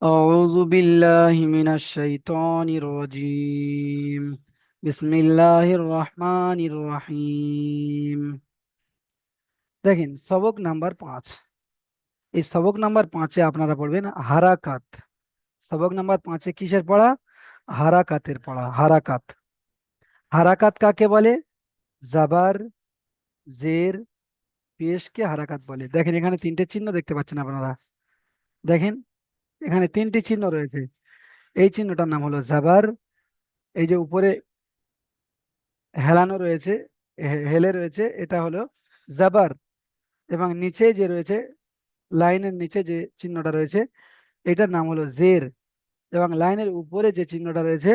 أعوذ بالله من الشيطان الرجيم. بسم الله الرحمن الرحيم। দেখেন সবক নাম্বার 5। এই সবক নাম্বার 5-এ আপনারা পড়বেন হারাকাত। সবক নাম্বার 5-এ কিসের পড়া? হারাকাতের পড়া। হারাকাত। হারাকাত কাকে বলে? জাবার, জের, পেশকে হারাকাত বলে। দেখেন এখানে তিনটে চিহ্ন দেখতে পাচ্ছেন আপনারা। দেখেন এখানে তিনটি চিহ্ন রয়েছে। এই চিহ্নটার নাম হলো জাবার। এই যে উপরে হেলানো রয়েছে, হেলে রয়েছে, এটা হলো জাবার। এবং নিচে যে রয়েছে, লাইনের নিচে যে চিহ্নটা রয়েছে, এটার নাম হলো জের। এবং লাইনের উপরে যে চিহ্নটা রয়েছে,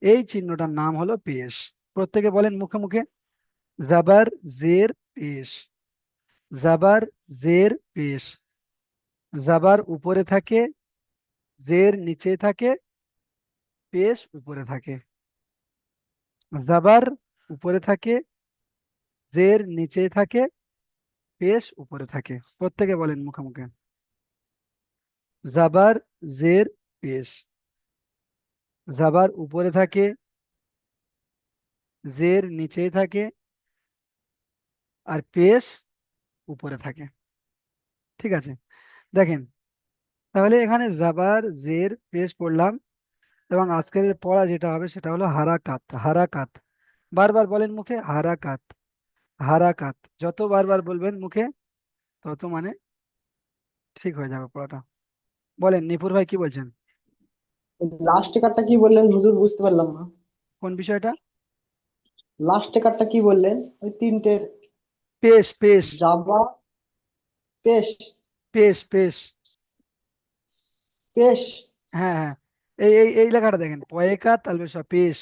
এই চিহ্নটার নাম হলো পেশ। প্রত্যেকে বলেন মুখে মুখে, জাবার, জের, পেশ। জাবার, জের, পেশ। জাবার উপরে থাকে, জের নিচে থাকে, পেশ উপরে থাকে। জাবার উপরে থাকে, জের নিচে থাকে, পেশ উপরে থাকে। প্রত্যেকে বলেন মুখে মুখে, জাবার, জের, পেশ। জাবার উপরে থাকে, জের নিচে থাকে, আর পেশ উপরে থাকে। ঠিক আছে, দেখেন তাহলে এখানে জাবার, জের, পেশ পড়লাম। এবং আজকের পড়া যেটা হবে সেটা হলো হারাকাত। হারাকাত বারবার বলেন মুখে, হারাকাত। হারাকাত যত বারবার বলবেন মুখে, তত মানে ঠিক হয়ে যাবে পড়াটা। বলেন নিপুর ভাই কি বলছেন? লাস্ট কার্ডটা কি বললেন হুজুর, বুঝতে পারলাম না। কোন বিষয়টা? লাস্ট কার্ডটা কি বললেন? ওই তিনটের। পেশ, পেশ। জাবা, পেশ। পেশ, পেশ। পেশ। হ্যাঁ, হ্যাঁ। এই লেখাটা দেখেন, পয়েকাত তালবেশা পেশ।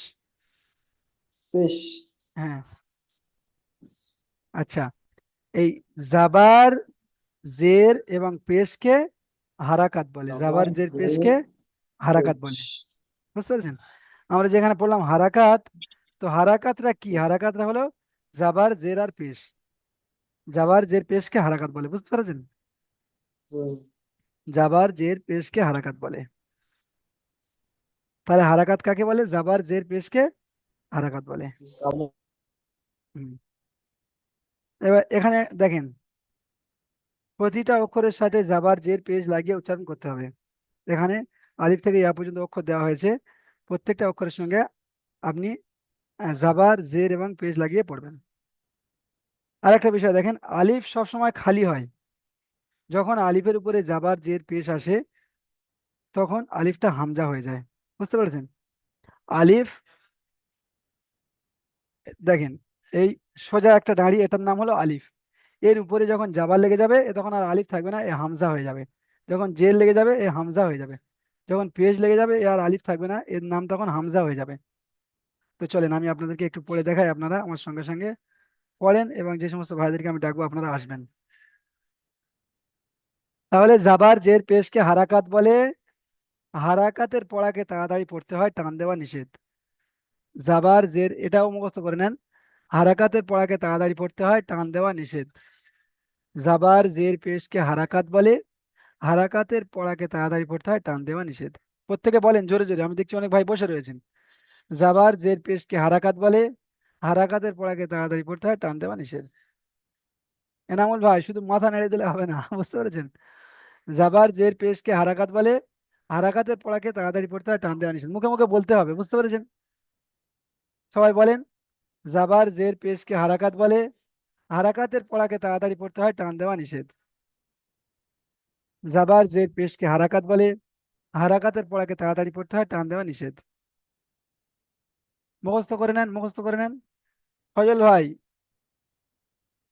পেশ। হ্যাঁ। আচ্ছা, এই জাবার, জের এবং পেশকে হারাকাত বলে। জাবা, জাবার, জের, জের, পেশকে হারাকাত পেশ। বলে। বুঝতে পেরেছেন? আমরা যেখানে পড়লাম হারাকাত, তো হারাকাতরা কি? হারাকাতরা হলো জাবার, জের আর পেশ। জাবার, জের, পেশকে হারাকাত বলে। বুঝতে পেরেছেন? হুম। জাবার, জের, পেশকে হারাকাত বলে। তাহলে হারাকাত কাকে বলে? জাবার, জের, পেশকে হারাকাত বলে। জাবা। হুম। এবার এখানে দেখেন, প্রতিটা অক্ষরের সাথে জাবার, জের, পেশ লাগিয়ে উচ্চারণ করতে হবে। এখানে আলিফ থেকে ইয়া পর্যন্ত অক্ষর দেওয়া হয়েছে। প্রত্যেকটা অক্ষরের সঙ্গে আপনি জাবার, জের এবং পেশ লাগিয়ে পড়বেন। আর একটা বিষয় দেখেন, আলিফ সবসময় খালি হয়। যখন আলিফের উপরে জাবার, জের, পেশ আসে, তখন আলিফটা হামজা হয়ে যায়। বুঝতে পেরেছেন? আলিফ, দেখেন এই সোজা একটা দাঁড়ি, এটার নাম হলো আলিফ। এর উপরে যখন জাবার লেগে যাবে, তখন আর আলিফ থাকবে না, এ হামজা হয়ে যাবে। যখন জের লেগে যাবে, এ হামজা হয়ে যাবে। যখন পেশ লেগে যাবে, এ আর আলিফ থাকবে না, এর নাম তখন হামজা হয়ে যাবে। তো চলেন আমি আপনাদেরকে একটু পড়ে দেখাই, আপনারা আমার সঙ্গে সঙ্গে পড়েন, এবং যে সমস্ত ভাইদেরকে আমি ডাকবো আপনারা আসবেন। তাহলে জাবার, জের, পেশকে হারাকাত বলে। হারাকাতের পড়াকে তাড়াতাড়ি পড়তে হয়, টান দেওয়া নিষেধ। জাবার, জের, এটাও মুখস্থ করে নেন। হারাকাতের পড়াকে তাড়াতাড়ি পড়তে হয়, টান দেওয়া নিষেধ। জাবার, জের, পেশকে হারাকাত বলে। হারাকাতের পড়াকে তাড়াতাড়ি পড়তে হয়, টান দেওয়া নিষেধ। প্রত্যেকে বলেন জোরে জোরে, আমি দেখছি অনেক ভাই বসে রয়েছেন। জাবার, জের, পেশকে হারাকাত বলে। হারাকাতের পড়াকে তাড়াতাড়ি পড়তে হয়, টান দেওয়া নিষেধ। এনামুল ভাই শুধু মাথা নেড়ে দিলে হবে না, বুঝতে পেরেছেন? জাবার, জের, পেশকে হারাকাত বলে। হারাকাতের পড়াকে তাড়াতাড়ি পড়তে হয়, টান দেওয়া নিষেধ। মুখে মুখে বলতে হবে, বুঝতে পেরেছেন? সবাই বলেন, জাবার, জের, পেশকে হারাকাত বলে। হারাকাতের পড়াকে তাড়াতাড়ি পড়তে হয়, টান দেওয়া নিষেধ। জাবার, জের, পেশকে হারাকাত বলে। হারাকাতের পড়াকে তাড়াতাড়ি পড়তে হয়, টান দেওয়া নিষেধ। মুখস্থ করে নেন, মুখস্থ করে নেন। ফজল ভাই,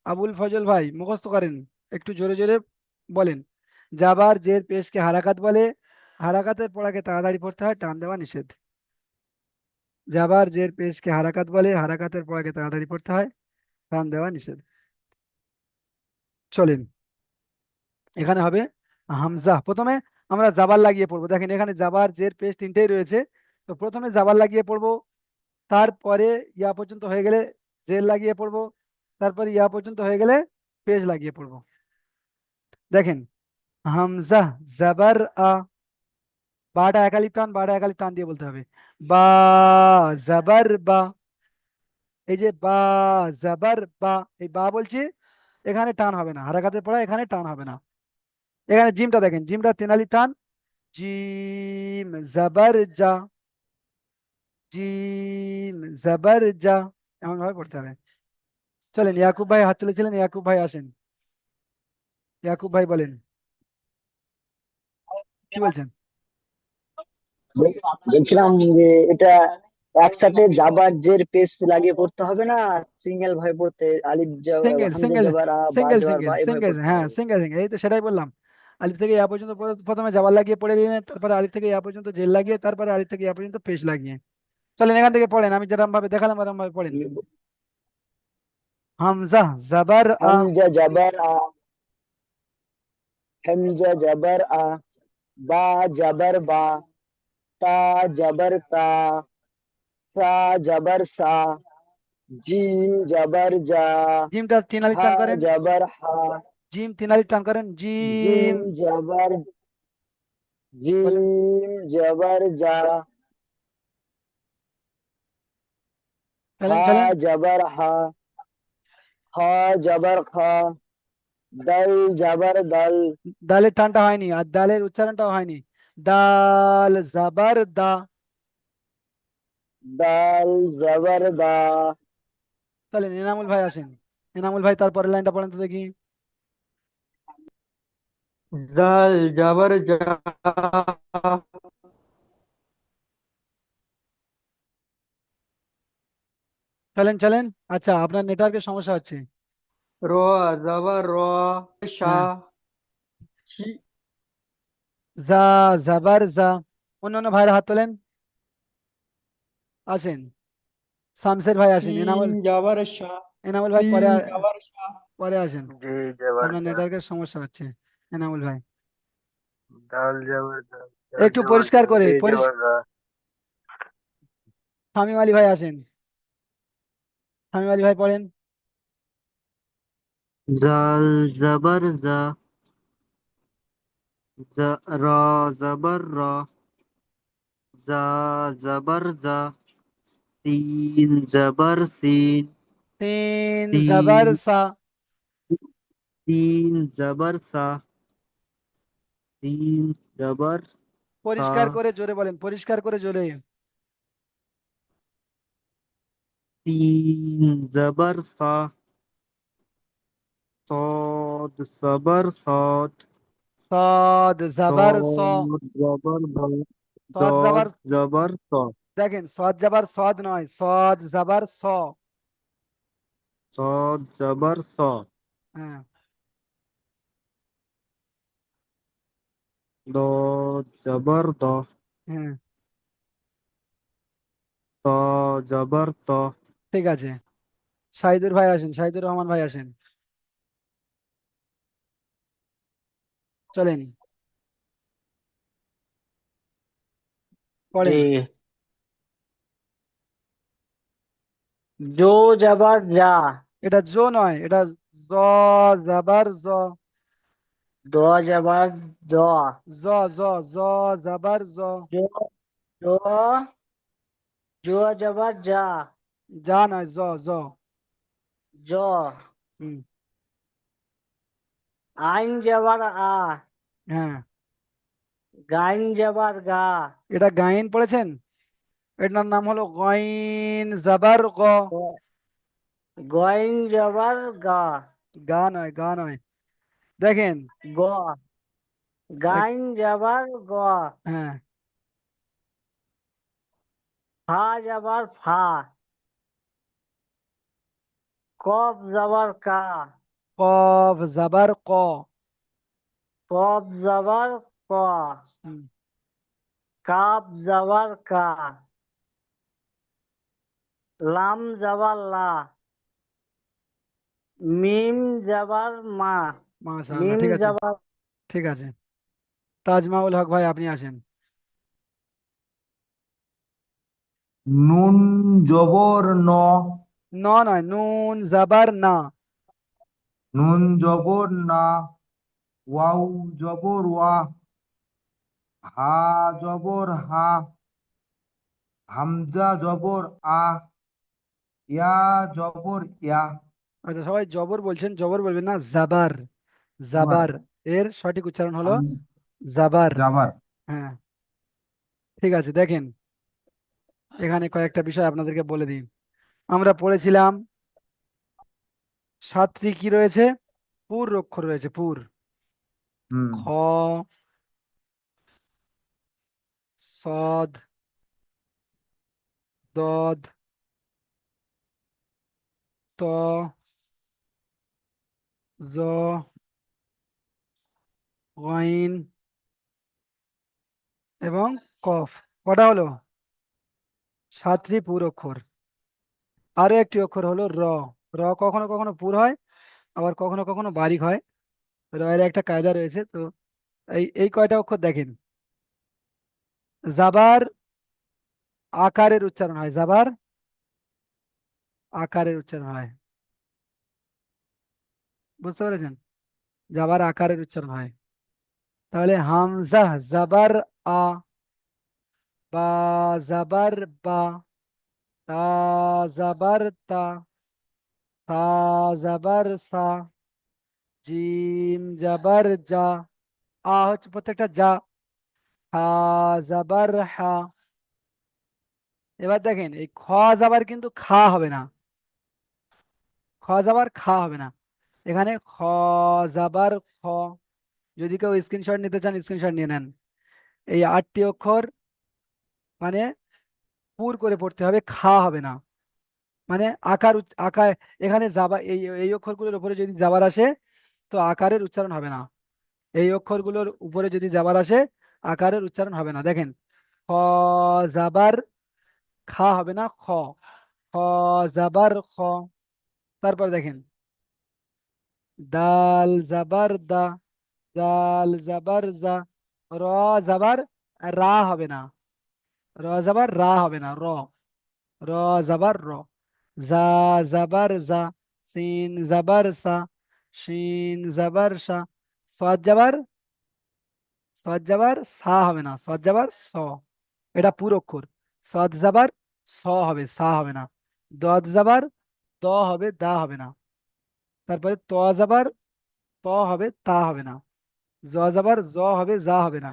আবুল ফজল ভাই মুখস্থ করেন, একটু জোরে জোরে বলেন। জাবার, জের, পেশকে হারাকাত বলে। হারাকাতের পড়াকে তাড়াতাড়ি পড়তে হয়, টান দেওয়া নিষেধ। জাবার, জের, পেশকে হারাকাত বলে। হারাকাতের পড়াকে তাড়াতাড়ি পড়তে হয়, টান দেওয়া নিষেধ। চলেন, এখানে হবে হামজা। প্রথমে আমরা জাবার লাগিয়ে পড়বো। দেখেন এখানে জাবার, জের, পেশ তিনটেই রয়েছে। তো প্রথমে জাবার লাগিয়ে পড়বো, তারপরে ইয়া পর্যন্ত হয়ে গেলে জের লাগিয়ে পড়বো, তারপরে ইয়া পর্যন্ত হয়ে গেলে পেশ লাগিয়ে পড়বো। দেখেন, হামজা, জাবার, আ, বাটা একালিপ টান, বাটা একালিপ টান দিয়ে বলতে হবে। বা জাবার বা। এই যে বা জাবার বা, এই বা বলছি, এখানে টান হবে না, হারাকাতে পড়া, এখানে টান হবে না। এখানে জিমটা দেখেন, জিমটা তেনালি টান। জিম জাবার যা, জিম জাবার যা, এমন ভাবে পড়তে হবে। চলেন, ইয়াকুব ভাই হাত তুলেছিলেন, ইয়াকুব ভাই আসেন। ইয়াকুব ভাই বলেন, কি বলছেন? বলছিলাম যে এটা একসাথে জাবার জের পেস লাগিয়ে পড়তে হবে না, সিঙ্গেল ভাবে পড়তে, সিঙ্গেল হামজা সিঙ্গেল জবর বা সিঙ্গেল জবর বা সিঙ্গেল এভাবে সিঙ্গেল, পড়তে হ্যাঁ হবে। সিঙ্গেল সিঙ্গেল, এই তো সেটাই বললাম। আলিফ থেকে ইয়া পর্যন্ত প্রথমে জাবার লাগিয়ে পড়ে দিলেন, তারপরে আলিফ থেকে ইয়া পর্যন্ত জেল লাগিয়ে, তারপরে আলিফ থেকে ইয়া পর্যন্ত পেশ লাগিয়ে। চলেন এখান থেকে পড়েন, আমি যেরকম ভাবে দেখালাম এরকম ভাবে পড়েন। হামজা জাবার আ। হামজা জবর আ, হামজা জবর আ, বা জবর বা, তা জবর তা, সা জবর সা, জিম জবর যা, জিমটা তিন আলিফ হা টান করেন। জবর হা, জিম তিন আলিফ টান করেন, জিম। জিম জবর, বলেন, জিম জবর যা, চলেন হা চলেন। জবর হা, খা জবর খা, দল জবর দল, দালের টানটা হয়নি, আর দালের উচ্চারণটাও হয়নি। দাল জাবার দা। দাল জবর দা, চলেন এনামুল ভাই আসেন। এনামুল ভাই তারপরের লাইনটা পড়েন তো দেখি। জাল জাবার জা, চলেন চলেন। আচ্ছা, আপনার নেটওয়ার্কের সমস্যা হচ্ছে। র জাবার র, শা, হ্যাঁ, ছি, যা জাবার যা। অন্য অন্য ভাইরা হাত তোলেন, আসেন। শামসের ভাই আসেন, সিন এনামুল। জাবার শা, এনামুল ভাই সিন জাবার শা, পরে আসেন। জি জাবার আপনার জা, নেটওয়ার্কের সমস্যা হচ্ছে, এনামুল ভাই। দাল জাবার দাল, দাল একটু জাবার পরিষ্কার দাল, করে রে জাবার রা, শামীম আলী ভাই আসেন। শামীম আলী ভাই পড়েন। জাল জাবার জা, জা র জাবার র, জা জাবার জা, সিন জাবার সিন, তিন জাবার সিন, সা। সিন জাবার সা, সিন জাবার সা, পরিষ্কার করে জোরে বলেন, পরিষ্কার করে জোরে। সিন জাবার সা, صاد صبر صاد، সদ জাবার স। ضاد زبر ضاد، সদ ضاد জাবার, زبر صاد، দেখেন সদ জাবার সদ নয়, সদ জাবার স। صاد زبر صاد، হ্যাঁ ضاد زبر ضاد، হ্যাঁ, طا زبر طا، ঠিক আছে। শাহিদুর ভাই আসেন, শাহিদুর রহমান ভাই আসেন। চলেন জি, পড়েন। জো জবর যা, এটা জো নয়, এটা জ জাবার জ। দ জবর দ, জ জ জ জাবার জ। জো, জো, জো জবর যা, যা নয়, জ জ। জো, হুম, আইন জবর আ, হ্যাঁ। গাইন জবর গা, এটা গাইন পড়েছেন? এটার নাম হলো গইন জাবার গ। গইন জবর গা, গা নয়, গা নয়। দেখেন, গ, এক- গাইন জবর গ, হ্যাঁ, ফা জবর ফা, কফ জবর কা, কফ জাবার ক। কফ জবর ক, হুম, কাপ জবর কা, লাম জবর লা, মিম জবর মা, মাশাআল্লাহ, মিম ঠিক আছে, জবর ঠিক আছে। তাজমাউল হক ভাই আপনি আসেন। নুন জবর ন, ন নয়, নুন জাবার না। নুন জবর না, ওয়াও জবর ওয়া, হা জবর হা, হামজা জবর আ, ইয়া জবর ইয়া। আচ্ছা, সবাই জবর বলছেন, জবর বলবেন না, জাবার। আবার জাবার এর সঠিক উচ্চারণ হলো হাম জাবার। জাবার। হ্যাঁ, ঠিক আছে। দেখেন, এখানে কয়েকটা বিষয় আপনাদেরকে বলে দিই। আমরা পড়েছিলাম সাতটি কি রয়েছে, পুর অক্ষর রয়েছে, পুর। হুম। খ, সদ, দদ, ত, জ, গইন এবং কফ। কটা হলো? সাতটি পুর অক্ষর। আরো একটি অক্ষর হলো র। র কখনো কখনো পুর হয়, আবার কখনো কখনো বারিক হয়। র এর একটা কায়দা রয়েছে। তো এই এই কয়টা অক্ষর দেখেন, জাবার আকারের উচ্চারণ হয়, জাবার আকারের উচ্চারণ হয়। বুঝতে পেরেছেন? জাবার আকারের উচ্চারণ হয়। তাহলে হামজা জাবার আ, বা জাবার বা, তা জাবার তা, সা জাবার সা, জিম জাবার যা। হচ্ছে প্রত্যেকটা যা। হা জাবার হা। এবার দেখেন, এই খ জাবার কিন্তু খা হবে না, খ জাবার খা হবে না। এখানে খ জাবার খ। যদি কেউ স্ক্রিনশট নিতে চান, স্ক্রিনশট নিয়ে নেন। এই আটটি অক্ষর মানে পুর করে পড়তে হবে, খা হবে না। মানে আকার, এখানে জাবা, এই এই অক্ষরগুলোর উপরে যদি জাবার আসে তো আকারের উচ্চারণ হবে না। এই অক্ষরগুলোর উপরে যদি জাবার আসে আকারের উচ্চারণ হবে না। দেখেন, খ জাবার খা হবে না, খ। খ জাবার খ। তারপর দেখেন, দাল জাবার দা, জাল জাবার জা। র জাবার রা হবে না, র জাবার রা হবে না, র। র জাবার র। জা জাবার জা, সিন জাবার সা, শিন জাবার সা। সদ জাবার, সদ জাবার সা হবে না, সদ জাবার স। এটা পুরো অক্ষর। সদ জাবার স হবে, সা হবে না। দদ জাবার দ হবে, দা হবে না। তারপরে ত জাবার ত হবে, তা হবে না। জ জাবার জ হবে, যা হবে না।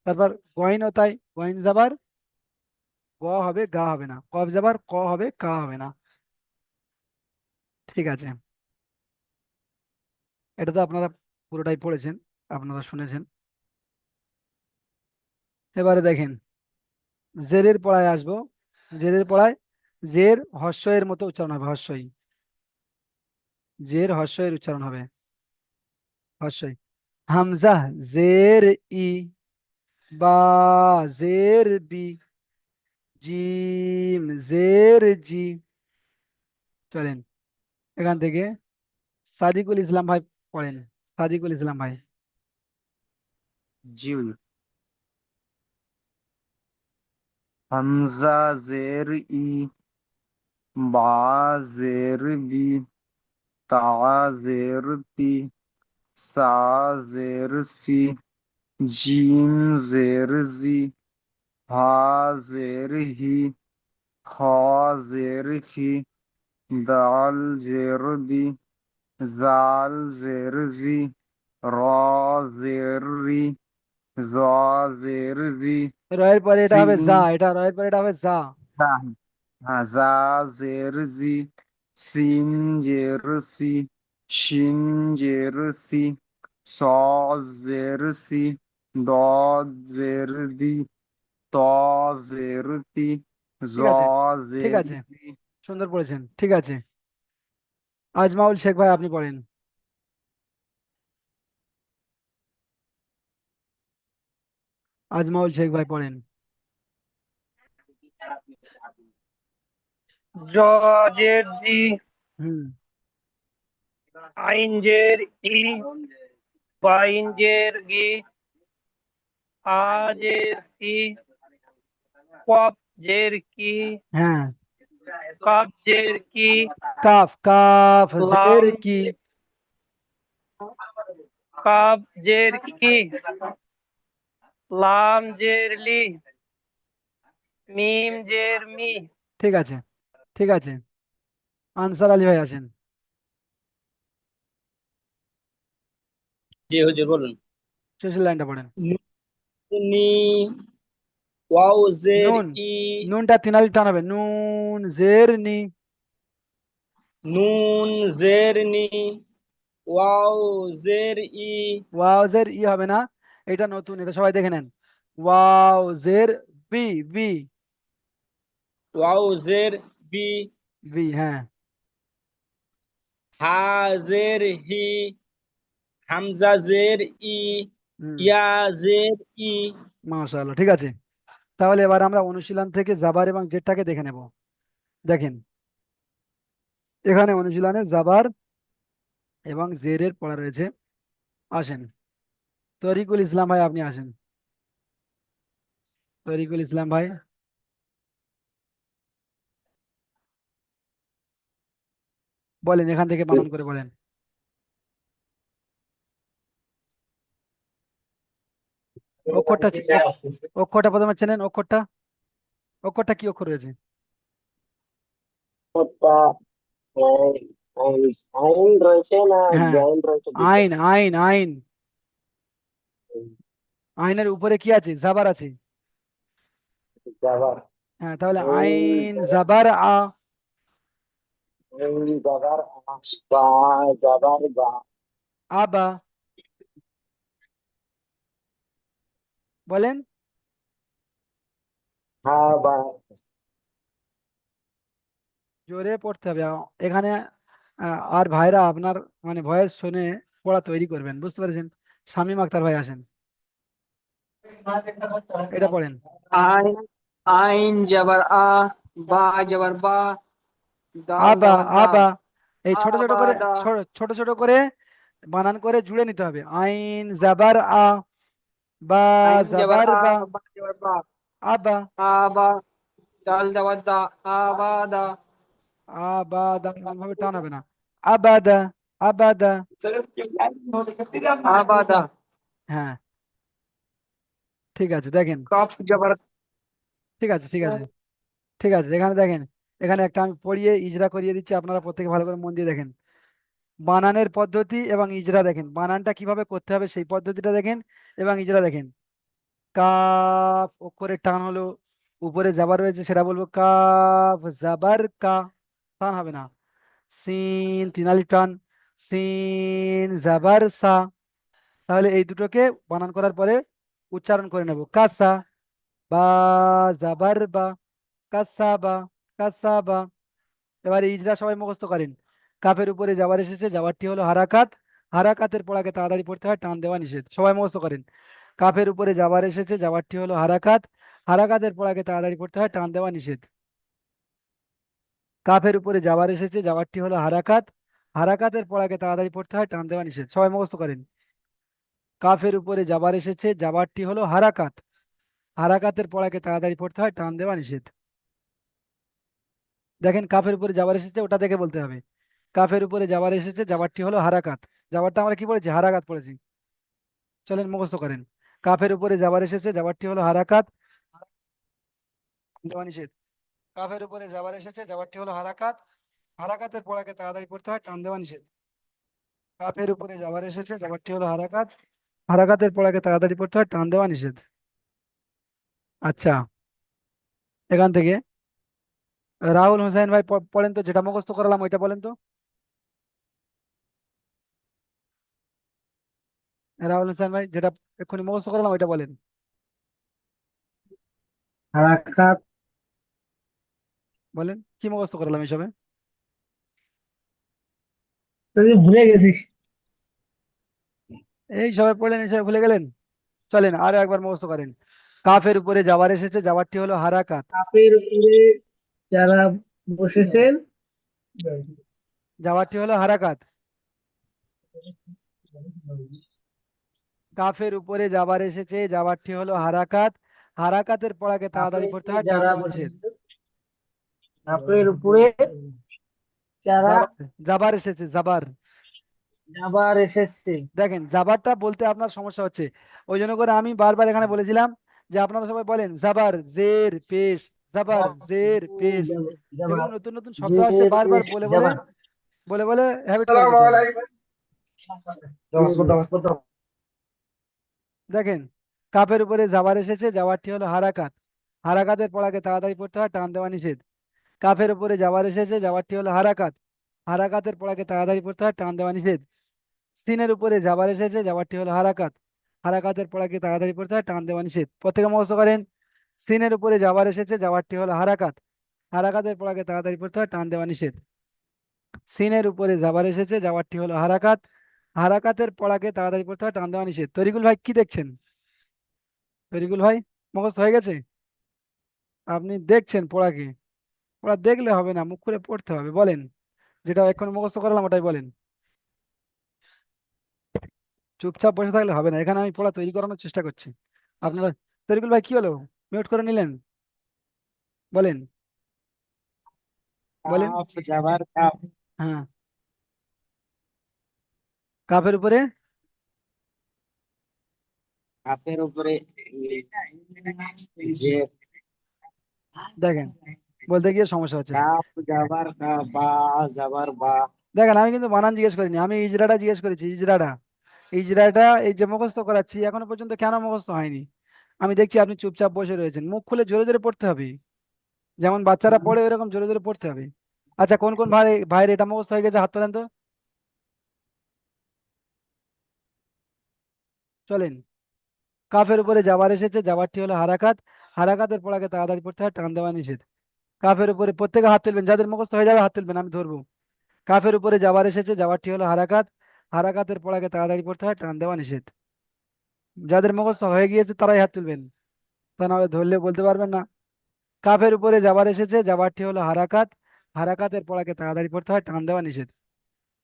তারপর গইন ও তাই, গইন জাবার গ হবে, গা হবে না। কফ জাবার ক হবে, কা হবে না। ঠিক আছে, এটা তো আপনারা পুরোটাই পড়েছেন, আপনারা শুনেছেন। এবারে দেখেন, জেরের পড়ায় আসবো। জেরের পড়ায় জের হর্ষয়ের মতো উচ্চারণ হবে, হর্ষই। জের হর্ষয়ের উচ্চারণ হবে, হর্ষই। হামজা জের ই, বা জের বি, জিম জের জি। চলেন এখান থেকে সাদিকুল ইসলাম ভাই পড়েন। সাদিকুল ইসলাম ভাই। জিম। হামজা জের ই, বা জের বি, তা জের তি, সা জের সি, জিম জের জি, হা জের হি, খ জের হি, দাল জের দি, জাল জের জি, র জের রি, জ জের রি, রয়ের পরে এটা হবে সিন যা, এটা রয়ের পরে এটা হবে যা। হ্যাঁ, জা জের জি, সিন জের সি, শিন জের সি, স জের সি, দ জের দি, ত জের তি, জ ঠিক আছে, ঠিক জের আছে, জি। সুন্দর পড়েছেন, ঠিক আছে। আজমাউল শেখ ভাই আপনি পড়েন। আজমাউল শেখ ভাই পড়েন। জ জের জি, হুম। আইন জের ই, বাইন জের গি, আ জের ই, কফ জের কি, হ্যাঁ, কাফ জের কি, কাফ, কাফ জের লাম কি। কাফ জের কি, লাম জের লি, মিম জের মি। ঠিক আছে, ঠিক আছে। আনসার আলী ভাই আসেন। জি হুজুর বলুন। শেষের লাইনটা পড়েন। নি ওয়াও জের নুন, ই, নুনটা তিন আলিফ টান হবে, নুন জের নি। নুন জের নি, ওয়াও জের ই, ওয়াও জের ই হবে না, এটা নতুন, এটা সবাই দেখে নেন। ওয়াও জের বি, বি, ওয়াও জের বি, বি, হ্যাঁ। হা জের হি, হামজা জের ই, হুম, ইয়া জের ই। মাশাআল্লাহ, ঠিক আছে। তাহলে এবার আমরা অনুশীলন থেকে জাবার এবং জেরটাকে দেখে নেব। দেখেন, এখানে অনুশীলনে জাবার এবং জেরের পড়া রয়েছে। আসেন, তরিকুল ইসলাম ভাই আপনি আসেন। তরিকুল ইসলাম ভাই বলেন, এখান থেকে বানান করে বলেন। অক্ষরটা অক্ষরটা প্রথমে চেনেন, অক্ষরটা, অক্ষরটা কি অক্ষর রয়েছে? ওটা আইন রয়েছে না হ্যাঁ, জয়েন রয়েছে দুটো? আইন, আইন, আইন। আইনের উপরে কি আছে? জাবার আছে। জাবার, হ্যাঁ, তাহলে আইন আইন জাবার আ, জাবার বা, জাবার বা, আবা, বলেন। হা বা। জোরে পড়তে হবে এখানে। আর ভাইরা আপনার মানে ভয়েস শুনে পড়া তৈরি করবেন, বুঝতে পেরেছেন? শামীম আক্তার ভাই আসেন, এটা পড়েন। আইন, আইন জবর আ, বা জবর বা, দাল আবা, জবর দা, আবা, এই ছোট ছোট করে, আবাদা। ছোট ছোট করে বানান করে জুড়ে নিতে হবে। আইন জাবার আ, বা আইন জবর জাবার আ, বা, বা জবর বা, আবা, আবা, দাল জবর দা, আবাদা। আবাদা, ভাবে টান হবে না। আবাদা, আবাদা, আবাদা। হ্যাঁ, ঠিক আছে। দেখেন, কফ জবর, ঠিক আছে, ঠিক আছে, ঠিক আছে। এখানে দেখেন, এখানে একটা আমি পড়িয়ে ইজরা করিয়ে দিচ্ছি, আপনারা প্রত্যেকে ভালো করে মন দিয়ে দেখেন। বানানের পদ্ধতি এবং ইজরা দেখেন, বানানটা কিভাবে করতে হবে সেই পদ্ধতিটা দেখেন এবং ইজরা দেখেন। কাফ অক্ষরের টান হলো, উপরে জাবার রয়েছে, সেটা বলবো কাফ জাবার কা, টান হবে না। সিন তিন আলিফ টান, সিন জাবার সা। তাহলে এই দুটোকে বানান করার পরে উচ্চারণ করে নেব, কাসা, বা জাবার বা, কাসা বা, কাসা বা। এবার ইজরা সবাই মুখস্থ করেন। কাফের উপরে যাবার এসেছে, যাবারটি হলো হারাকাত, হারাকাতের পড়াকে তাড়াতাড়ি পড়তে হয়, টান দেওয়া নিষেধ, সবাই মুখস্থ করেন। কাফের উপরে যাবার এসেছে, যাবারটি হলো হারাকাত, হারাকাতের পড়াকে তাড়াতাড়ি পড়তে হয়, টান দেওয়া নিষেধ। কাফের উপরে যাবার এসেছে, যাবারটি হলো হারাকাত, হারাকাতের পড়াকে তাড়াতাড়ি পড়তে হয়, টান দেওয়া নিষেধ, সবাই মুখস্থ করেন। কাফের উপরে যাবার এসেছে, যাবারটি হলো হারাকাত, হারাকাতের পড়াকে তাড়াতাড়ি পড়তে হয়, টান দেওয়া নিষেধ। দেখেন, কাফের উপরে যাবার এসেছে ওটা দেখে বলতে হবে। কাফের উপরে যাবার এসেছে, যাবারটি হলো হারাকাত, যাবারটা আমরা কি পড়েছি? হারাকাত পড়েছি। চলেন মুখস্থ করেন। কাফের উপরে যাবার এসেছে, যাবারটি হলো হারাকাত, দেওয়া নিষেধ। কাফের উপরে যাবার এসেছে, যাবারটি হলো হারাকাত, হারাকাতের পড়াকে তাড়াতাড়ি পড়তে হয়, টান দেওয়া নিষেধ। কাফের উপরে যাবার এসেছে, যাবারটি হলো হারাকাত, হারাকাতের পড়াকে তাড়াতাড়ি পড়তে হয়, টান দেওয়া নিষেধ। আচ্ছা, এখান থেকে রাহুল হোসেন ভাই পড়েন তো, যেটা মুখস্থ করালাম ওইটা বলেন তো। রাহুল হোসেন ভাই, যেটা এক্ষুনি মুখস্থ করালাম ওইটা বলেন। হারাকাত। বলেন কি মুখস্থ করালাম এইসবে। তুই ভুলে গেছিস। এই সবাই পড়লেন, এই সবাই ভুলে গেলেন। চলেন আরো একবার মুখস্থ করেন। কাফের উপরে যাবার এসেছে, যাবারটি হলো হারাকাত, কাপের উপরে যারা বসেছেন, যাবারটি হলো হারাকাত। কাফের উপরে যাবার এসেছে, যাবারটি হলো হারাকাত, হারাকাতের পড়াকে তাড়াতাড়ি কাপের পড়তে উপরে হয়, টান যারা দেওয়া নিষেধ। বসেছেন, কাপের উপরে যারা যাবার, যাবার এসেছে, যাবার, যাবার এসেছে। দেখেন জাবারটা বলতে আপনার সমস্যা হচ্ছে, ওই জন্য করে আমি বারবার এখানে বলেছিলাম যে আপনারা সবাই বলেন জাবার জের পেশ, জাবার জের পেশ। এগুলো যাবার নতুন নতুন শব্দ আসছে, জের বারবার পেশ বলে বলে যাবার। বলে বলে হ্যাবিট করে আসসালামু নিতে হবে। আলাইকুম। দেখেন কাপের উপরে জাবার এসেছে, জাবারটি হলো হারাকাত, হারাকাতের পড়াকে তাড়াতাড়ি পড়তে হয়, টান দেওয়া নিষেধ। কাফের উপরে জাবার এসেছে, জাবারটি হলো হারাকাত, হারাকাতের পড়াকে তাড়াতাড়ি পড়তে হয়, টান দেওয়া নিষেধ। সিনের উপরে জাবার এসেছে, জাবারটি হলো হারাকাত, হারাকাতের পড়াকে তাড়াতাড়ি পড়তে হয়, টান দেওয়া নিষেধ। প্রত্যেকে মুখস্থ করেন। সিনের উপরে জাবার এসেছে, জাবারটি হলো হারাকাত, হারাকাতের পড়াকে তাড়াতাড়ি পড়তে হয়, টান দেওয়া নিষেধ। সিনের উপরে জাবার এসেছে, জাবারটি হলো হারাকাত, হারাকাতের পড়াকে তাড়াতাড়ি পড়তে হয়, টান দেওয়া নিষেধ। তরিকুল ভাই কি দেখছেন? তরিকুল ভাই মুখস্থ হয়ে গেছে? আপনি দেখছেন পড়াকে? পড়া দেখলে হবে না, মুখ খুলে পড়তে হবে। বলেন, যেটা এখন মুখস্থ করলাম ওটাই বলেন। চুপচাপ বসে থাকলে হবে না, এখানে আমি পড়া তৈরি করানোর চেষ্টা করছি। আপনারা, তরিকুল ভাই কি হলো, মিউট করে নিলেন? বলেন, বলেন। কাফ যাবার কাফ। হ্যাঁ, কাফের উপরে কাফের উপরে জের। দেখেন বলতে গিয়ে সমস্যা হচ্ছে। কাফ যাবার কা, বা যাবার বা। দেখেন আমি কিন্তু বানান জিজ্ঞেস করিনি, আমি ইজরাটা জিজ্ঞেস করেছি, ইজরাটা। ইজরাটা এই যে মুখস্থ করাচ্ছি এখনো পর্যন্ত কেন মুখস্থ হয়নি? আমি দেখছি আপনি চুপচাপ বসে রয়েছেন, মুখ খুলে জোরে জোরে পড়তে হবে, যেমন বাচ্চারা পড়ে ওইরকম জোরে জোরে পড়তে হবে। আচ্ছা, কোন কোন ভাই ভাইয়ের এটা মুখস্থ হয়ে গেছে হাত তোলেন তো। চলেন, কাফের উপরে জাবার এসেছে, জাবারটি হলো হারাকাত, হারাকাতের পড়াকে তাড়াতাড়ি পড়তে হয়, টান দেওয়া নিষেধ। কাফের উপরে প্রত্যেকে হাত তুলবেন, যাদের মুখস্থ হয়ে যাবে হাত তুলবেন, আমি ধরবো। কাফের উপরে জাবার এসেছে, জাবারটি হলো হারাকাত, হারাকাতের পড়াকে তাড়াতাড়ি পড়তে হয়, টান দেওয়া নিষেধ। যাদের মুখস্থ হয়ে গিয়েছে তারাই হাত তুলবেন, তা নাহলে ধরলে বলতে পারবেন না। কাফের উপরে জাবার এসেছে, জাবারটি হলো হারাকাত, হারাকাতের পড়াকে তাড়াতাড়ি পড়তে হয়, টান দেওয়া নিষেধ।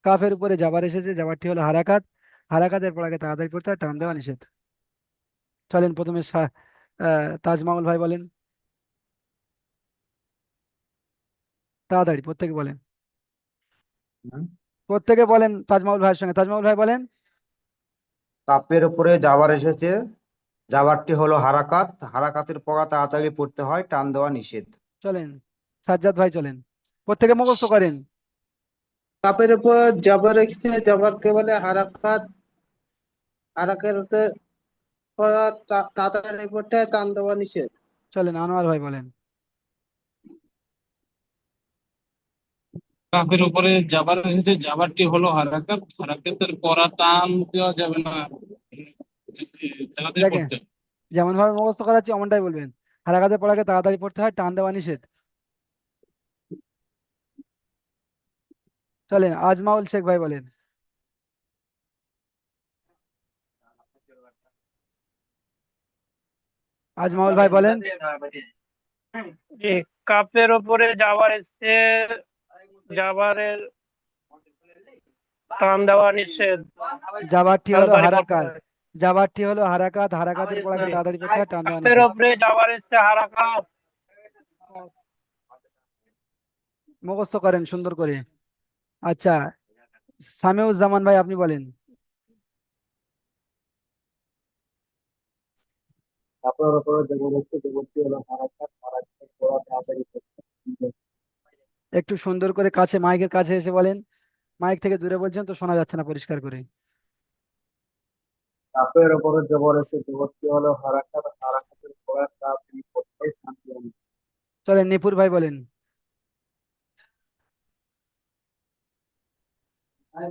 কাফের উপরে জাবার এসেছে, জাবারটি হলো হারাকাত, হারাকাতের পড়াকে তাড়াতাড়ি পড়তে হয়, টান দেওয়া নিষেধ। চলেন প্রথমে তাজমাউল ভাই বলেন, তাড়াতাড়ি প্রত্যেকে বলেন, প্রত্যেকে বলেন তাজমাউল ভাইয়ের সঙ্গে। তাজমাউল ভাই বলেন। কাপের উপরে যাবার এসেছে, যাবারটি হলো হারাকাত, হারাকাতের পড়া তাড়াতাড়ি পড়তে হয়, টান দেওয়া নিষেধ। চলেন সাজ্জাদ ভাই চলেন, প্রত্যেকে মুখস্থ করেন। কাপের উপর জবর রেখেছে, জবরকে বলে হারাকাত, হারাকের পড়া তাড়াতাড়ি পড়তে হয়, টান দেওয়া নিষেধ। চলেন আনোয়ার ভাই বলেন। কাফের উপরে জাবার এসেছে, জাবারটি হলো হারাকাত, হারাকাতের পরা টান দেওয়া যাবে না, তাড়াতাড়ি দেখেন পড়তে হবে। যেমন ভাবে মুখস্থ করাচ্ছি অমনটাই বলবেন। হারাকাতের পড়াকে তাড়াতাড়ি পড়তে হয়, টান দেওয়া নিষেধ। চলেন আজমাউল শেখ ভাই বলেন। আজমাউল ভাই বলেন। জি, কাপের উপরে যাবার এসছে, যাবারের টান দেওয়া নিষেধ, জাবারটি হলো তাড়াতাড়ি পড়তে হারাকাত, হয়। জাবারটি হলো হারাকাত, হারাকাতের পড়াকে জি, তাড়াতাড়ি পড়তে হয়, টান দেওয়া কাপের নিষেধ। উপরে যাবার এসছে হারাকাত। মুখস্থ করেন সুন্দর করে। আচ্ছা, সামিউজ্জামান ভাই আপনি বলেন। কাপড়ের উপরে যাবার এসেছে, যাবারটি হলো হারাকাত, হারাকাতের পড়া তাড়াতাড়ি পড়তে হয়। একটু সুন্দর করে কাছে, মাইকের কাছে এসে বলেন, মাইক থেকে দূরে বলছেন তো শোনা যাচ্ছে না পরিষ্কার করে। কাপের উপরে যাবার এসেছে, যাবারটি হলো হারাকাত, হারাকাতের পড়া তাড়াতাড়ি পড়তে হয়, টান দেওয়া নিষেধ। চলেন নিপুর ভাই বলেন।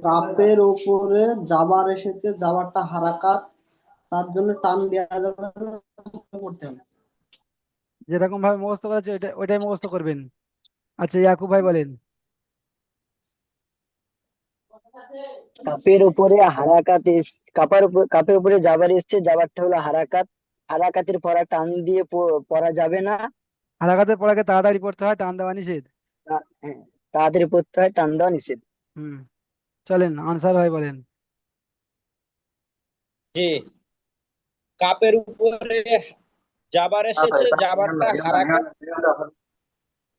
কাপের উপরে জাবার এসেছে, জাবারটা হারাকাত, তার জন্য টান দেওয়া যাবে না, পড়তে হবে। যেরকম ভাবে মুখস্থ করা হচ্ছে ওইটাই মুখস্থ করবেন। আচ্ছা ইয়াকুব ভাই বলেন। কাপের উপরে হারাকাত কাপের উপরে যাবার এসছে, যাবারটা হলো হারাকাত, হারাকাতের পরা টান দিয়ে পড়া যাবে না। হারাকাতের পড়াকে তাড়াতাড়ি পড়তে হয়, টান দেওয়া নিষেধ। হ্যাঁ, তাড়াতাড়ি পড়তে হয়, টান দেওয়া নিষেধ। হুম, চলেন আনসার ভাই বলেন। জি, কাপের উপরে জাবার এসেছে, জাবারটা হারাকাত,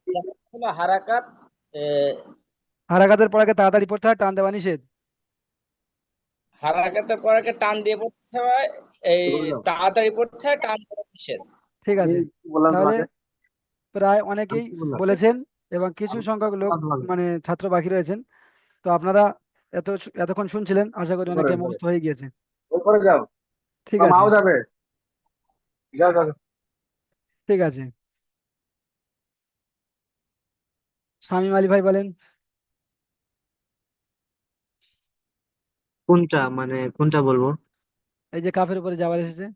জাবারটা হলো হারাকাত। হারাকাতের পড়াকে তাড়াতাড়ি পড়তে হয়, টান দেওয়া নিষেধ। হারাকাতের পরাকে টান দিয়ে পড়তে হয়, এই তাড়াতাড়ি পড়তে হয়, টান দেওয়া নিষেধ। ঠিক আছে, বললাম তাহলে তোমাকে, প্রায় আমি অনেকেই কি বললাম বলেছেন এবং কিছু আমি সংখ্যক লোক বললাম তোমাকে মানে ছাত্র বাকি রয়েছেন। তো আপনারা এতক্ষণ শুনছিলেন, আশা করি অনেকে মুখস্থ হয়ে গিয়েছে। ওই করে যাও, ঠিক বা আছে, মাও যাবে, যাও যাও। ঠিক আছে। শামীম আলী ভাই বলেন। কোনটা মানে কোনটা বলবো? এই যে কাফের উপরে যাবার এসেছে।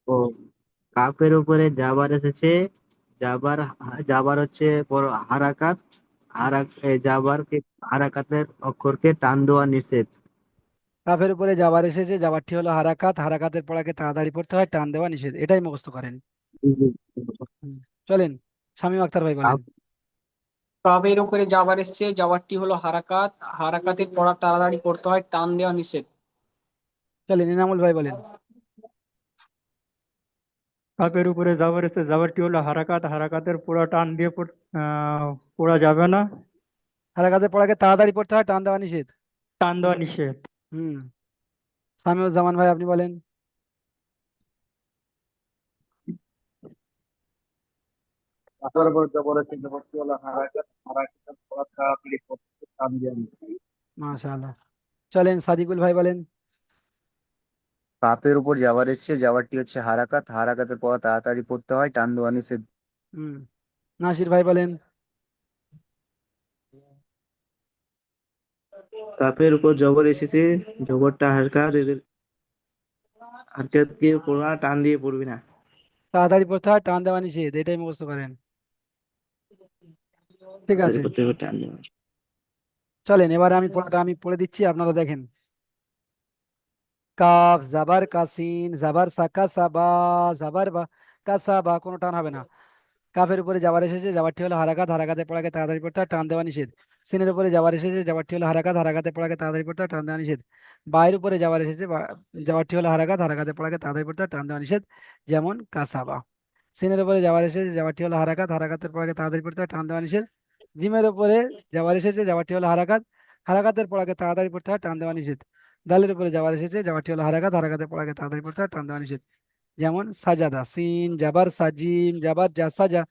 ও, কাফের উপরে জাবার এসেছে। জাবার, জাবার হচ্ছে বড় হারাকাত। জাবারকে, হারাকাতের অক্ষরকে টান দেওয়া নিষেধ। কাফের উপরে যাবার এসেছে, যাবারটি হলো হারাকাত, হারাকাতের পড়াকে তাড়াতাড়ি পড়তে হয়, টান দেওয়া নিষেধ, এটাই মুখস্থ করেন। হুম, চলেন, শামীম আক্তার ভাই বলেন। কাবের উপরে যাবার এসছে, যাবারটি হলো হারাকাত, হারাকাতের পড়া তাড়াতাড়ি পড়তে হয়, টান দেওয়া নিষেধ। চলেন, ইনামুল ভাই বলেন। কাপের উপরে জাবার এসে জাবারটি হলো হারাকাত, হারাকাতের পুরা টান দিয়ে পড়া যাবে না, হারাকাতের পড়াকে তাড়াতাড়ি পড়তে হয়, টান দেওয়া নিষেধ। টান দেওয়া নিষেধ। হুম, সামিউজ্জামান ভাই আপনি বলেন। কাপের উপর জবর এসেছে, জবরটি হলো হারাকাত, হারাকাতের পর তাড়াতাড়ি পড়তে হয়, টান দেওয়া নিষেধ। মাশাআল্লাহ। চলেন, সাদিকুল ভাই বলেন। কাপের উপর যাবার এসছে, যাবারটি হচ্ছে হারাকাত, হারাকাতের পর তাড়াতাড়ি পড়তে হয়, টান দেওয়া নিষেধ। হুম, নাসির ভাই বলেন। কাপের উপর জবর এসেছে, জবরটা হারকাত, এদের হারকাতকে পড়া টান দিয়ে পড়বি না। তাড়াতাড়ি পড়তে হয়, টান দেওয়া নিষেধ, এটাই মুখস্থ করেন। ঠিক তাড়াতাড়ি আছে, পড়তে হবে, টান দেওয়া। চলেন এবারে আমি পড়াটা আমি পড়ে দিচ্ছি, আপনারা দেখেন। কাফ জাবার কাসিন জাবার সাকা সাবা, জাবার বা কাসাবা, কোনো টান হবে না। কাফের উপরে যাবার এসেছে, যাবারটি হলো হারাকাত, হারাকাতে পড়াকে তাড়াতাড়ি পড়তে হয়, টান দেওয়া নিষেধ। সিনের উপরে যাবার এসেছে, যাবারটি হলো হারাকাত, হারাকাতে পড়াকে তাড়াতাড়ি পড়তে হয়, টান দেওয়া নিষেধ। বায়ের উপরে যাবার এসেছে, যাবারটি হলো হারাকাত, হারাকাতে পড়াকে তাড়াতাড়ি পড়তে হয়, টান দেওয়া নিষেধ। যেমন কাসাবা। সিনের উপরে যাবার এসেছে, যাবারটি হলো হারাকাত, হারাকাতের পড়াকে তাড়াতাড়ি পড়তে হয়, টান দেওয়া নিষেধ। জিমের উপরে যাবার এসেছে, যাবারটি হলো হারাকাত, হারাকাতের পড়াকে তাড়াতাড়ি পড়তে হয়, টান দেওয়া নিষেধ। দালের উপরে যাবার এসেছে, যাবারটি হলো হারাকাত, হারাকাতের পড়াকে তাড়াতাড়ি পড়তে হয়, টান দেওয়া নিষেধ। যেমন সাজাদা, সিন জাবার সাজিম জাবার জা সাজা,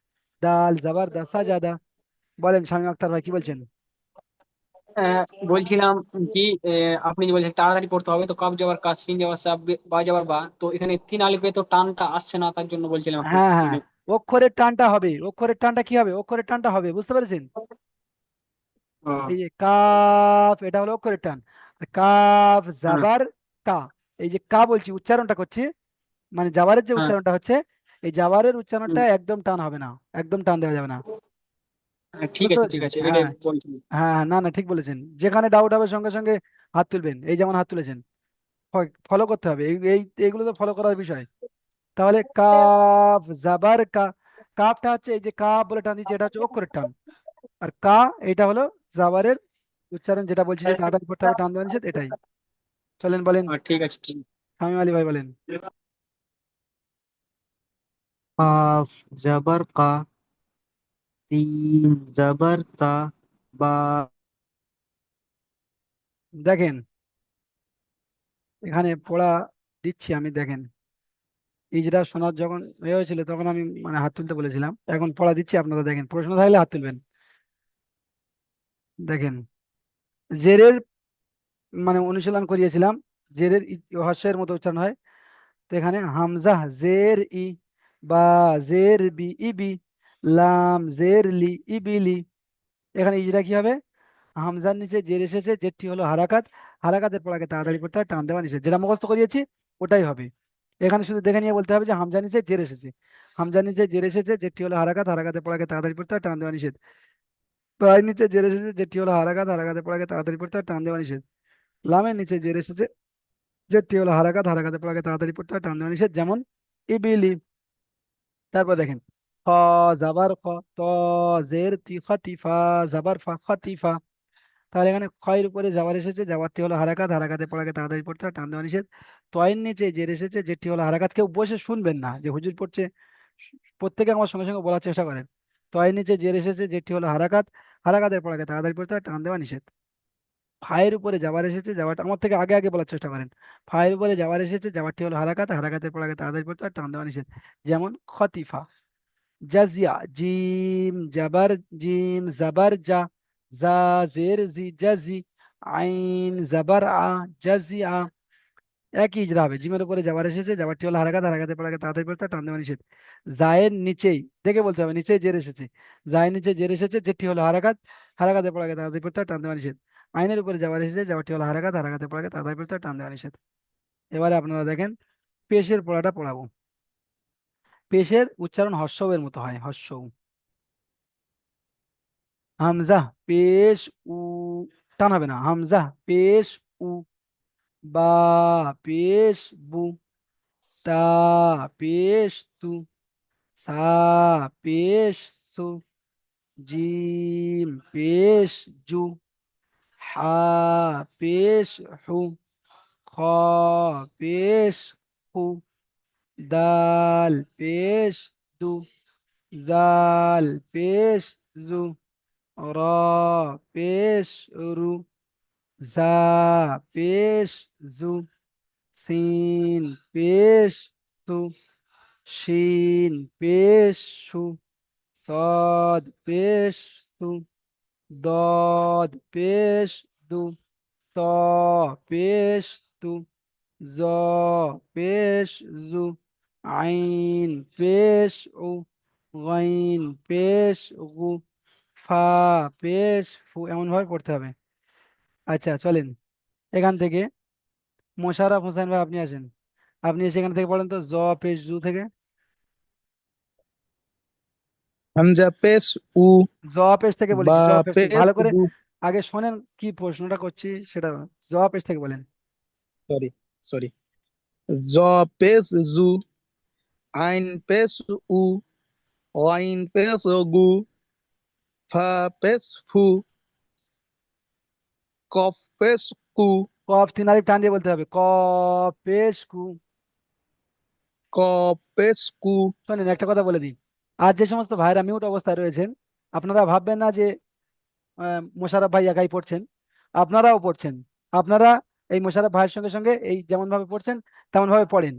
দাল জাবার দা সাজাদা। বলেন শামীম আক্তার ভাই কি বলছেন? আহ, বলছিলাম কি, আপনি যে বলছেন তাড়াতাড়ি পড়তে হবে, তো কাব যাবার কাজ, সিন যাবার সাব, বা যাবার বা, তো এখানে তিন আলিফে তো টানটা আসছে না, তার জন্য বলছিলাম একটু হ্যাঁ হ্যাঁ, মানে। অক্ষরের টানটা হবে, অক্ষরের টানটা কি হবে, অক্ষরের টানটা হবে, বুঝতে পেরেছেন? আহ, এই যে কাফ, এটা হলো অক্ষরের টান। আর কাফ হ্যাঁ জাবার কা, এই যে কা বলছি, উচ্চারণটা করছি, মানে জাবারের যে হ্যাঁ। উচ্চারণটা হচ্ছে, এই জাবারের উচ্চারণটা হুম, একদম টান হবে না, একদম টান দেওয়া যাবে না। হ্যাঁ, ঠিক বুঝতে আছে ঠিক পেরেছেন? আছে, এটাই হ্যাঁ বলছিলাম। হ্যাঁ হ্যাঁ, না না, ঠিক বলেছেন। যেখানে ডাউট হবে সঙ্গে সঙ্গে হাত তুলবেন, এই যেমন হাত তুলেছেন। ফলো করতে হবে, এইগুলো তো ফলো করার বিষয়। তাহলে কাফ জাবার কা, কাফটা হচ্ছে এই যে কাফ বলে টান দিচ্ছে, এটা হচ্ছে অক্ষরের টান। আর কা, এটা হলো জাবারের উচ্চারণ, যেটা বলছি যে তাড়াতাড়ি পড়তে হবে, টান দেওয়া নিষেধ, এটাই। চলেন বলেন, ঠিক আছে ঠিক শামীম আলী ভাই বলেন। কাফ জাবার কা, তিন জাবার তা, বা। দেখেন, এখানে পড়া দিচ্ছি আমি, দেখেন। ইজরা শোনার যখন হয়েছিল তখন আমি মানে হাত তুলতে বলেছিলাম, এখন পড়া দিচ্ছি, আপনারা দেখেন, প্রশ্ন থাকলে হাত তুলবেন। দেখেন, জেরের মানে অনুশীলন করিয়েছিলাম, জেরের হর্ষের মতো উচ্চারণ হয়। তো এখানে হামজা জের ই, বা জের বি ইবি, লাম জের লি ইবিলি। এখানে ইজরা কি হবে? হামজার নিচে জের এসেছে, জেরটি হলো হারাকাত, হারাকাতের পর আগে তাড়াতাড়ি পড়তে হয়, টান দেওয়া নিষেধ, যেটা মুখস্থ করিয়েছি ওটাই হবে। এখানে শুধু দেখে নিয়ে বলতে হবে যে হামজার নিচে জের এসেছে, হামজার নিচে জের এসেছে, জেরটি হলো হারাকাত, হারাকাতের পর আগে তাড়াতাড়ি পড়তে হয়, টান দেওয়া নিষেধ। প্রায় নিচে জের এসেছে, যেটি হলো হারাকাত, হারাকাতের পর আগে তাড়াতাড়ি পড়তে হয়, টান দেওয়া নিষেধ। লামের নিচে জের এসেছে, যেটি হলো হারাকাত, হারাকাতের পর আগে তাড়াতাড়ি পড়তে হয়, টান দেওয়া নিষেধ, যেমন ইবিলি। তারপর দেখেন, খ জাবার খ, ত জের তি খতিফা, জাবার ফা খতিফা। তাহলে এখানে খয়ের উপরে যাবার এসেছে, যাবারটি হলো হারাকাত, হারাকাতে পর আগে তাড়াতাড়ি পড়তে হয়, টান দেওয়া নিষেধ। তয়ের নিচে জের এসেছে, যেটি হলো হারাকাত। কেউ বসে শুনবেন না যে হুজুর পড়ছে, প্রত্যেকে আমার সঙ্গে সঙ্গে বলার চেষ্টা করেন। তয়ের নিচে জের এসেছে, যেটি হলো হারাকাত, হারাকাতের পর আগে তাড়াতাড়ি পড়তে হয়, টান দেওয়া নিষেধ। ফায়ের উপরে যাবার এসেছে, যাওয়াটা আমার থেকে আগে আগে বলার চেষ্টা করেন। ফায়ের উপরে যাবার এসেছে, যাবারটি হলো হারাকাত, হারাকাতের পর আগে তাড়াতাড়ি পড়তে হয়, টান দেওয়া নিষেধ। যেমন খতিফা। জাজিয়া, জিম জাবার জিম জাবার জা, জা জের জি জাজি, আইন জাবার আ, জাজিয়া। একই ইজরা হবে। জিমের উপরে যাবার এসেছে, যাবারটি হলো হারাকাত, হারাকাতের পর আগে তাড়াতাড়ি পড়তে হয়, টান দেওয়া নিষেধ। জায়ের নিচেই দেখে বলতে হবে, নিচেই জের এসেছে, জায়ের নিচে জের এসেছে, যেটি হলো হারাকাত, হারাকাতের পর আগে তাড়াতাড়ি পড়তে হয়, টান দেওয়া নিষেধ। আইনের উপরে যাবার এসেছে, যাবারটি হলো হারাকাত, হারাকাতের পর আগে তাড়াতাড়ি পড়তে হয়, টান দেওয়া নিষেধ। এবারে আপনারা দেখেন পেশের পড়াটা পড়াবো। পেশের উচ্চারণ হর্ষবের মতো হয়, হর্ষ। হামজা পেশ উ, টান হবে না, হামজা পেশ উ। বা পেশ বু। তা পেশ তু। সা পেশ সু। জিম পেশ জু। হা পেশ হু। খ পেশ হু। দাল পেশ দু। জাল পেশ জু। র পেশ রু। জা পেশ জু। সিন পেশ সু। শিন পেশ সু। صاد পেশ সু। দদ পেশ দু। ত পেশ তু। জ পেশ জু। আইন পেশ উ। গাইন পেশ গু। ফা পেশ ফু, এমন ভাবে পড়তে হবে। আচ্ছা চলেন, এখান থেকে মোশাররফ হোসেন ভাই আপনি আসেন, আপনি সেখান থেকে পড়েন তো জ পেশ জু থেকে। হামজা পেশ উ, জ পেশ থেকে বলেছি, বা জ পেশ থেকে পেশ ভালো করে বু। আগে শোনেন কি প্রশ্নটা করছি সেটা। জ পেশ থেকে বলেন। Sorry, sorry. জ পেশ জু, আইন পেশ উ, ওয়াইন পেশ গু, ফা পেশ ফু, কফ পেশ কু, কফ তিন আলিফ টান দিয়ে বলতে হবে, ক পেশ কু। ক পেশ কু। শোনেন একটা কথা বলে দিই, আর যে সমস্ত ভাইরা মিউট অবস্থায় রয়েছেন, আপনারা ভাববেন না যে মোশাররফ ভাই একাই পড়ছেন, আপনারাও পড়ছেন। আপনারা এই মোশাররফ ভাইয়ের সঙ্গে সঙ্গে এই যেমন ভাবে পড়ছেন তেমন ভাবে পড়েন।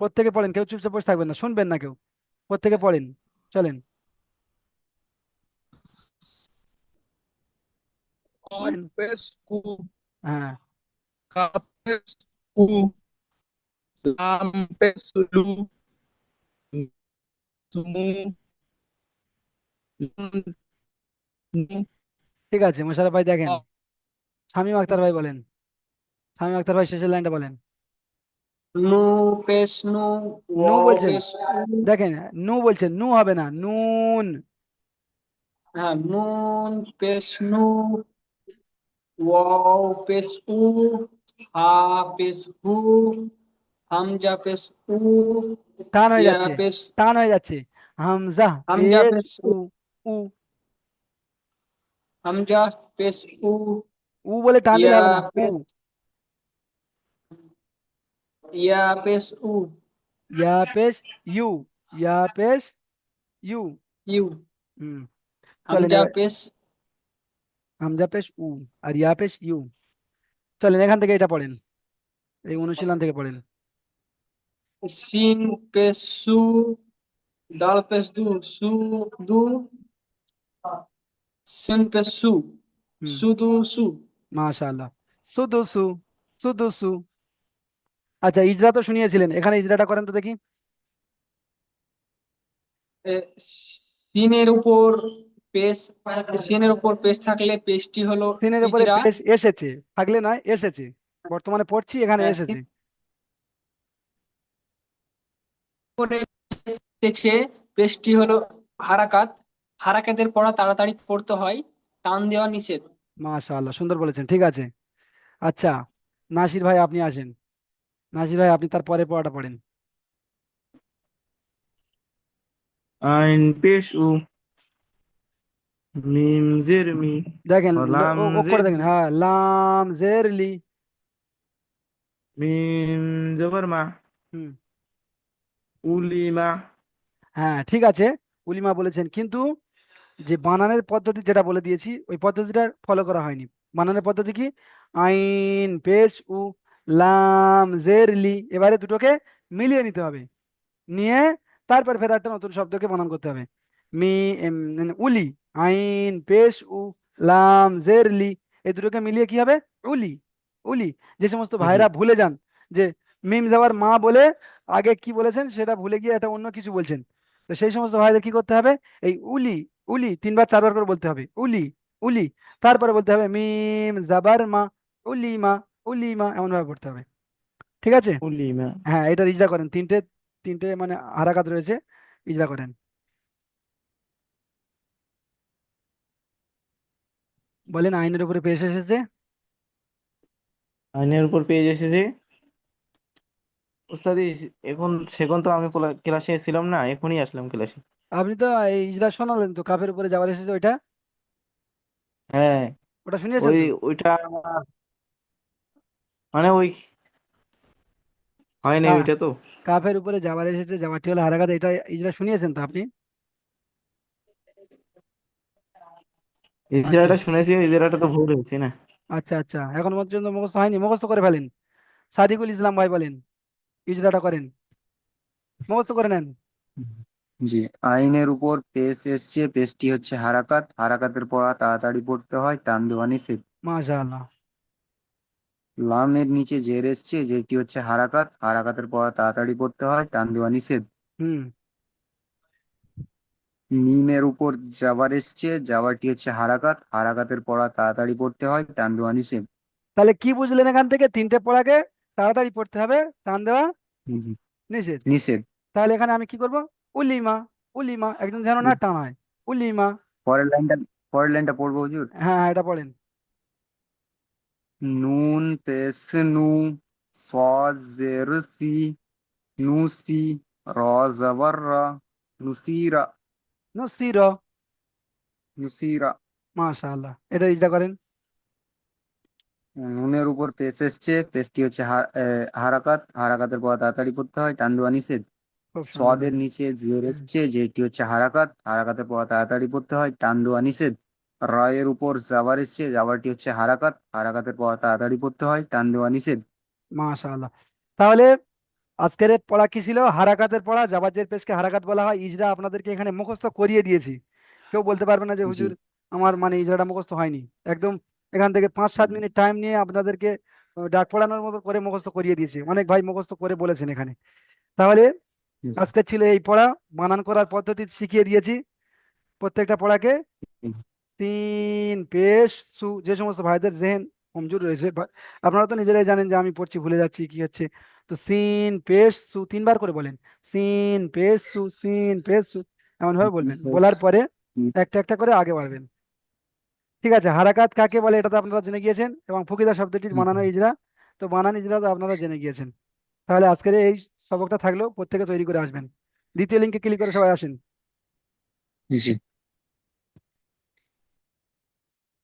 প্রত্যেকে পড়েন, কেউ চুপচাপ বসে থাকবেন না, শুনবেন না কেউ, প্রত্যেকে পড়েন। চলেন কফ পড়েন। পেশ কু, হ্যাঁ, কাফ পেশ কু, লাম পেশ লু, মু, নুন, নু, ঠিক আছে মোশাররফ ভাই দেখেন, অ, শামীম আক্তার ভাই বলেন, শামীম আক্তার ভাই শেষের লাইনটা বলেন। নু পেশ নু, নু ওয়াও বলছেন, পেশ উ। দেখেন নু বলছেন, নু হবে না, নুন। হ্যাঁ, নুন পেশ নু, ওয়াও পেশ উ, হা পেশ হু, হামজা পেশ উ, টান হয়ে ইয়া যাচ্ছে, পেশ টান হয়ে যাচ্ছে। হামজা হামজা পেশ পেশ উ। উ, হামজা পেশ উ, উ বলে টান দিলে ইয়া হবে না, উ। পেশ ইয়া পেশ উ, ইয়া পেশ ইউ। ইয়া পেশ ইউ। ইউ। হুম। চলেন হামজা এবার, পেশ হামজা পেশ উ আর ইয়া পেশ ইউ। চলেন এখান থেকে এটা পড়েন, এই অনুশীলন থেকে পড়েন। সিন পেশ সু, দাল পেশ দু, সু দু, সিন পেশ সু, হুম, সুদু সু। মাশাআল্লাহ। সুদুসু, সুদুসু। আচ্ছা ইজরা তো শুনিয়েছিলেন, এখানে ইজরাটা করেন তো দেখি। এ, সিনের উপর পেশ, সিনের উপর পেশ থাকলে পেশটি হলো সিনের উপরে ইজরা। পেশ এসেছে, থাকলে নয় এসেছে, বর্তমানে পড়ছি এখানে এসেছে। সিনের উপরে পেশ এসেছে, পেশটি হলো হারাকাত। হারাকাতের পড়া তাড়াতাড়ি পড়তে হয়, টান দেওয়া নিষেধ। মাশাআল্লাহ, সুন্দর বলেছেন, ঠিক আছে। আচ্ছা নাসির ভাই আপনি আসেন, নাসির ভাই আপনি তার পরে পড়াটা পড়েন। আইন পেশ উ, মিম জের মি, দেখেন লাম ও করে জের দেখেন, লি, হ্যাঁ লাম জের লি। মিম জবর মা, হুম, উলিমা। হ্যাঁ ঠিক আছে, উলিমা বলেছেন, কিন্তু যে বানানের পদ্ধতি যেটা বলে দিয়েছি ওই পদ্ধতিটা ফলো করা হয়নি। বানানের পদ্ধতি কি? আইন পেশ উ, লাম জের লি, এবারে দুটোকে মিলিয়ে নিতে হবে, নিয়ে তারপর ফের একটা নতুন শব্দকে বানান করতে হবে। উলি, আইন পেশ উ, লাম জের লি, এই দুটোকে মিলিয়ে কি হবে? উলি। উলি। যে সমস্ত ভাইরা ভুলে যান যে মিম যাওয়ার মা বলে আগে কি বলেছেন সেটা ভুলে গিয়ে এটা অন্য কিছু বলছেন, তো সেই সমস্ত ভাইদের কি করতে হবে? এই উলি, উলি তিনবার চারবার করে বলতে হবে, উলি, উলি। তারপরে বলতে হবে মিম জাবার মা, উলিমা, উলিমা, এমন ভাবে পড়তে হবে। ঠিক আছে? উলিমা। হ্যাঁ, এটা ইজরা করেন, তিনটে তিনটে মানে হারাকাত রয়েছে, ইজরা করেন। বলেন আইনের উপরে পেশ এসেছে। আইনের উপর পেজ এসেছে। উস্তাদি এখন সেখন তো আমি ক্লাসে ছিলাম না, এখনই আসলাম ক্লাসে। আপনি তো এই ইজরা শোনালেন তো, কাফের উপরে যাবার এসেছে ওইটা, হ্যাঁ, ওটা শুনিয়েছেন ওই তো? ওইটা মানে ওই হয় নাই কা ওইটা তো। কাফের উপরে যাবার এসেছে, যাবারটি হলো হারাকাত, এটা ইজরা শুনিয়েছেন তো আপনি? আচ্ছা ইজরাটা শুনেছি, ইজরাটা তো ভুল হয়েছে না। আচ্ছা আচ্ছা, এখন পর্যন্ত মুখস্থ হয়নি, মুখস্থ করে ফেলেন। সাদিকুল ইসলাম ভাই বলেন, ইজরাটা করেন, মুখস্থ করে নেন। জি, আইনের উপর পেশ এসছে, পেশটি হচ্ছে হারাকাত, হারাকাতের পড়া তাড়াতাড়ি পড়তে হয়, টান দেওয়া নিষেধ। মাশাআল্লাহ। লামের নিচে জের এসছে, যেটি হচ্ছে হারাকাত, হারাকাতের পড়া তাড়াতাড়ি পড়তে হয়, টান দেওয়া নিষেধ। হুম। মিমের উপর জাবার এসছে, জাবারটি হচ্ছে হারাকাত, হারাকাতের পড়া তাড়াতাড়ি পড়তে হয়, টান দেওয়া নিষেধ। তাহলে কি বুঝলেন এখান থেকে? তিনটে পড়াকে তাড়াতাড়ি পড়তে হবে, টান দেওয়া হুম, হুম, নিষেধ। নিষেধ। তাহলে এখানে আমি কি করব? উলিমা, উলিমা, একদম যেন না টানায়, উলিমা। পরের লাইনটা, পরের লাইনটা পড়বো হুজুর। হ্যাঁ হ্যাঁ, এটা পড়েন। নুন পেশ নু, সদ জের সি, নুসি, র জবর র, নুসিরা, নুসির। নুসিরা। মাশাআল্লাহ, এটা ইজরা করেন। নুনের উপর পেশ এসছে, পেশটি হচ্ছে হারাকাত, হারাকাতের পর তাড়াতাড়ি পড়তে হয়, টান দেওয়া নিষেধ। খুব সুন্দর। সদের নিচে জের এসছে, যেটি হচ্ছে হারাকাত, হারাকাতের পর তাড়াতাড়ি পড়তে হয়, টান দেওয়া নিষেধ। রয়ের উপর জাবার এসছে, জাবারটি হচ্ছে হারাকাত, হারাকাতের পর তাড়াতাড়ি পড়তে হয়, টান দেওয়া নিষেধ। মাশাআল্লাহ। তাহলে আজকের পড়া কি ছিল? হারাকাতের পড়া, জাবাজের পেশকে হারাকাত বলা হয়। ইজরা আপনাদেরকে এখানে মুখস্থ করিয়ে দিয়েছি, কেউ বলতে পারবে না যে জি, হুজুর আমার মানে ইজরাটা মুখস্থ হয়নি। একদম এখান থেকে 5-7 মিনিট টাইম নিয়ে আপনাদেরকে ডাক পড়ানোর মতো করে মুখস্থ করিয়ে দিয়েছি, অনেক ভাই মুখস্থ করে বলেছেন এখানে। তাহলে জি, আজকে ছিল এই পড়া, বানান করার পদ্ধতি শিখিয়ে দিয়েছি প্রত্যেকটা পড়াকে। জি, তিন পেশ সু, যে সমস্ত ভাইদের জেহেন কমজোর রয়েছে আপনারা তো নিজেরাই জানেন যে আমি পড়ছি ভুলে যাচ্ছি কি হচ্ছে, তো সিন পেশ সু তিনবার করে বলেন, সিন পেশ সু, সিন পেশ সু, এমন ভাবে বলবেন, বলার পরে একটা একটা করে আগে বাড়বেন। ঠিক আছে? হারাকাত কাকে বলে এটা তো আপনারা জেনে গিয়েছেন, এবং ফকিদা শব্দটির বানানো ইজরা, তো বানান ইজরা তো আপনারা জেনে গিয়েছেন। তাহলে আজকের এই সবকটা থাকলেও প্রত্যেকে তৈরি করে আসবেন। দ্বিতীয় লিঙ্কে ক্লিক করে সবাই আসেন। জি।